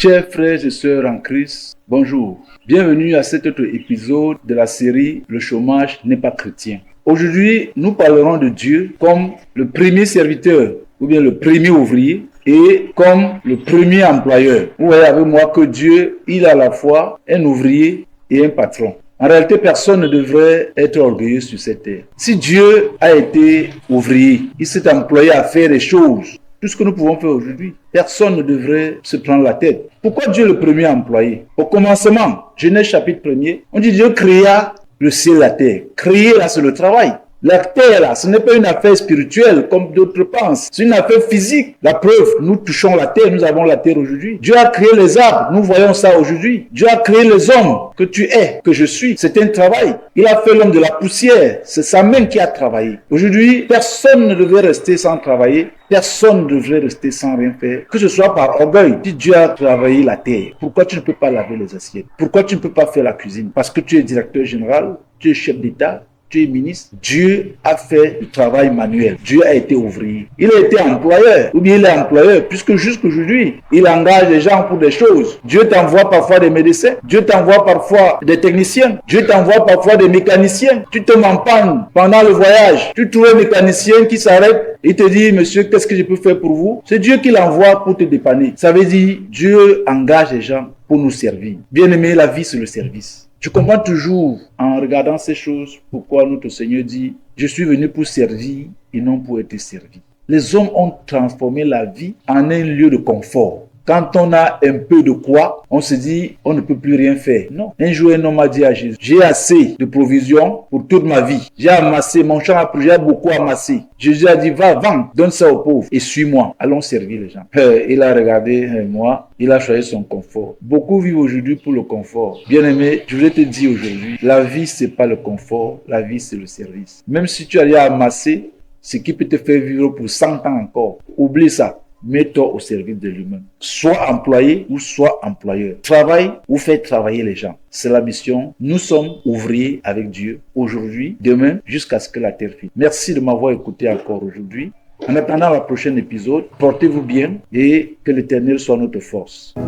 Chers frères et sœurs en Christ, bonjour. Bienvenue à cet autre épisode de la série « Le chômage n'est pas chrétien ». Aujourd'hui, nous parlerons de Dieu comme le premier serviteur ou bien le premier ouvrier et comme le premier employeur. Vous voyez avec moi que Dieu, il est à la fois un ouvrier et un patron. En réalité, personne ne devrait être orgueilleux sur cette terre. Si Dieu a été ouvrier, il s'est employé à faire des choses, tout ce que nous pouvons faire aujourd'hui, personne ne devrait se prendre la tête. Pourquoi Dieu est le premier employé? Au commencement, Genèse chapitre 1er, on dit Dieu créa le ciel et la terre. Créer là, c'est le travail. La terre là, ce n'est pas une affaire spirituelle comme d'autres pensent. C'est une affaire physique. La preuve, nous touchons la terre, nous avons la terre aujourd'hui. Dieu a créé les arbres, nous voyons ça aujourd'hui. Dieu a créé les hommes que tu es, que je suis. C'est un travail. Il a fait l'homme de la poussière. C'est sa main qui a travaillé. Aujourd'hui, personne ne devait rester sans travailler. Personne ne devrait rester sans rien faire, que ce soit par orgueil. Si Dieu a travaillé la terre, pourquoi tu ne peux pas laver les assiettes? Pourquoi tu ne peux pas faire la cuisine? Parce que tu es directeur général, tu es chef d'État, tu es ministre. Dieu a fait du travail manuel. Dieu a été ouvrier. Il a été employeur, ou bien il est employeur, puisque jusqu'aujourd'hui, il engage les gens pour des choses. Dieu t'envoie parfois des médecins, Dieu t'envoie parfois des techniciens, Dieu t'envoie parfois des mécaniciens. Tu tombes en panne pendant le voyage, tu trouves un mécanicien qui s'arrête, il te dit, monsieur, qu'est-ce que je peux faire pour vous? C'est Dieu qui l'envoie pour te dépanner. Ça veut dire, Dieu engage les gens pour nous servir. Bien aimé, la vie, c'est le service. Tu comprends toujours, en regardant ces choses, pourquoi notre Seigneur dit « Je suis venu pour servir et non pour être servi ». Les hommes ont transformé la vie en un lieu de confort. Quand on a un peu de quoi, on se dit, on ne peut plus rien faire. Non. Un jour, un homme a dit à Jésus, j'ai assez de provisions pour toute ma vie. J'ai amassé, mon champ a pris, j'ai beaucoup amassé. Jésus a dit, va, vends, donne ça aux pauvres et suis-moi. Allons servir les gens. Il a regardé moi, il a choisi son confort. Beaucoup vivent aujourd'hui pour le confort. Bien-aimé, je voulais te dire aujourd'hui, la vie, c'est pas le confort, la vie, c'est le service. Même si tu allais amasser, ce qui peut te faire vivre pour 100 ans encore, oublie ça. Mets-toi au service de l'humain. Soit employé ou soit employeur. Travaille ou fais travailler les gens. C'est la mission. Nous sommes ouvriers avec Dieu aujourd'hui, demain, jusqu'à ce que la terre finisse. Merci de m'avoir écouté encore aujourd'hui. En attendant le prochain épisode, portez-vous bien et que l'Éternel soit notre force.